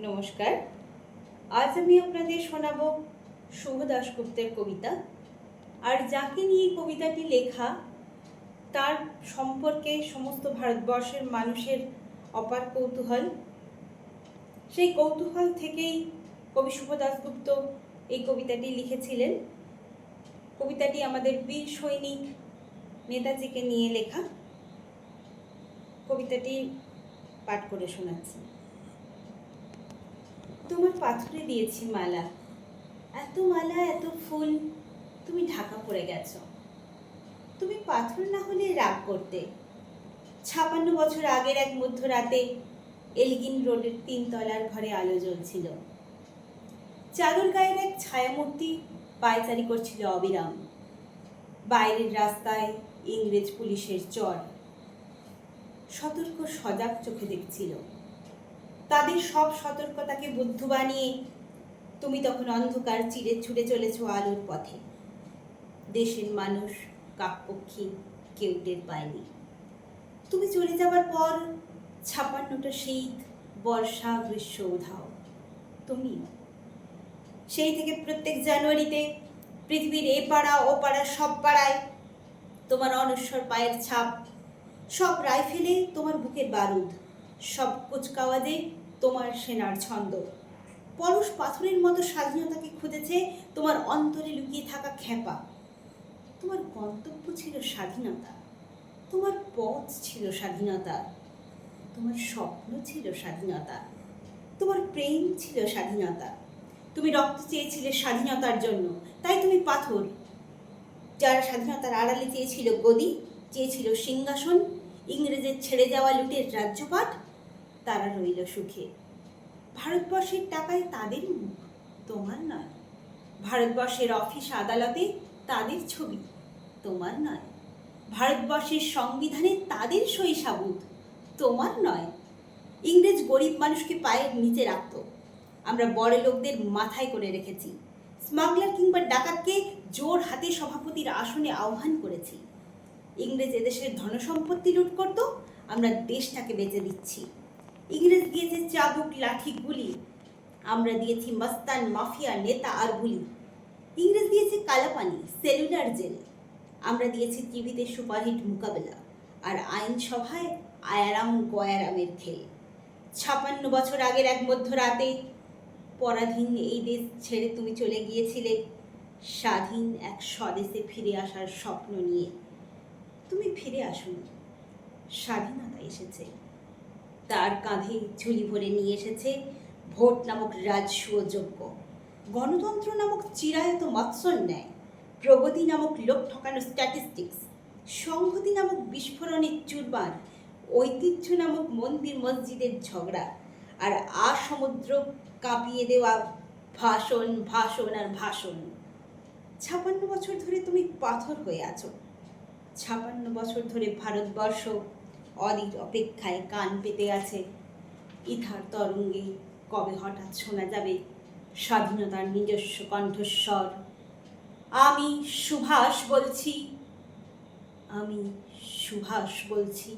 নমস্কার। আজ আমি আপনাদের শোনাবো শুভ দাশগুপ্তের কবিতা। আর যাকে নিয়ে কবিতাটি লেখা তার সম্পর্কে সমস্ত ভারতবর্ষের মানুষের অপার কৌতূহল। সেই কৌতূহল থেকেই কবি শুভ দাশগুপ্ত এই কবিতাটি লিখেছিলেন। কবিতাটি আমাদের বীর সৈনিক নেতাজিকে নিয়ে লেখা। কবিতাটি পাঠ করে শোনাচ্ছি। তোমার পাথরে দিয়েছি মালা, এত মালা এত ফুল, তুমি ঢাকা পড়ে গেছো। তুমি পাথর না হলে রাগ করতে। ৫৬ বছর আগের এক মধ্যরাতে এলগিন রোডের ৩ তলার ঘরে আলো জ্বলছিল। চাদর গায়ের এক ছায়ামূর্তি পায়চারি করছিল অবিরাম। বাইরের রাস্তায় ইংরেজ পুলিশের চর সতর্ক সজাগ চোখে দেখছিল। তাদের সব সতর্কতাকে বুদ্ধ বানিয়ে তুমি তখন অন্ধকার চিরে ছুটে চলেছ আলোর পথে। দেশের মানুষ কাকপক্ষী কেউ টের পায়নি। তুমি চলে যাবার পর ৫৬টা শীত, বর্ষা, গ্রীষ্ম উধাও। তুমি সেই থেকে প্রত্যেক জানুয়ারিতে পৃথিবীর এ পাড়া ও পাড়া সব পাড়ায় তোমার অনশ্বর পায়ের ছাপ, সব রাইফেলে তোমার বুকের বারুদ, সব কুচকাওয়াজে তোমার সেনার ছন্দ। পরশ পাথরের মতো স্বাধীনতাকে খুঁজেছে তোমার অন্তরে লুকিয়ে থাকা খেপা। তোমার গন্তব্য ছিল স্বাধীনতা, তোমার পথ ছিল স্বাধীনতা, তোমার স্বপ্ন ছিল স্বাধীনতা, তোমার প্রেম ছিল স্বাধীনতা। তুমি রক্ত চেয়েছিলে স্বাধীনতার জন্য, তাই তুমি পাথর। যারা স্বাধীনতার আড়ালে চেয়েছিল গদি, চেয়েছিল সিংহাসন, ইংরেজের ছেড়ে যাওয়া লুটের রাজ্যপাট, তারা রইল সুখে। ভারতবর্ষের টাকায় তাদের মুখ, তোমার নয়। ভারতবর্ষের অফিস আদালতে তাদের ছবি, তোমার নয়। ভারতবর্ষের সংবিধানে তাদের সই সাবুত, তোমার নয়। ইংরেজ গরিব মানুষকে পায়ের নিচে রাখত, আমরা বড় লোকদের মাথায় করে রেখেছি। স্মাগলার কিংবা ডাকাতকে জোর হাতে সভাপতির আসনে আহ্বান করেছি। ইংরেজ এদেশের ধনসম্পত্তি লুট করত, আমরা দেশটাকে বেচে দিচ্ছি। ইংরেজ দিয়েছে চাবুক, লাঠি, গুলি, আমরা দিয়েছি মস্তান, মাফিয়া, নেতা আর গুলি। ইংরেজ দিয়েছে কালাপানি, সেলুলার জেল, আমরা দিয়েছি টিভিতে সুপারহিট মোকাবেলা আর আইনসভায় আয়ারাম গয়ারামের খেল। ৫৬ বছর আগের এক মধ্যরাতে পরাধীন এই দেশ ছেড়ে তুমি চলে গিয়েছিলে স্বাধীন এক স্বদেশে ফিরে আসার স্বপ্ন নিয়ে। তুমি ফিরে আসুন, স্বাধীনতা এসেছে। তার কাঁধে ঝুলি ভরে নিয়ে এসেছে ভোট নামক রাজসূয় যজ্ঞ, গণতন্ত্র নামক চিরায়ত মৎসর ন্যায়, প্রগতি নামক লোক ঠকানো স্ট্যাটিস্টিক্স, সংহতি নামক বিস্ফোরণের চুরমার, ঐতিহ্য নামক মন্দির মসজিদের ঝগড়া, আর সমুদ্র কাঁপিয়ে দেওয়া ভাষণ, ভাষণ আর ভাষণ। ৫৬ বছর ধরে তুমি পাথর হয়ে আছো। ৫৬ বছর ধরে ভারতবর্ষ অধীর অপেক্ষায় কান পেতে আছে। ইথার তরঙ্গে কবে হঠাৎ শোনা যাবে স্বাধীনতার নিজস্ব কণ্ঠস্বর। আমি সুভাষ বলছি, আমি সুভাষ বলছি।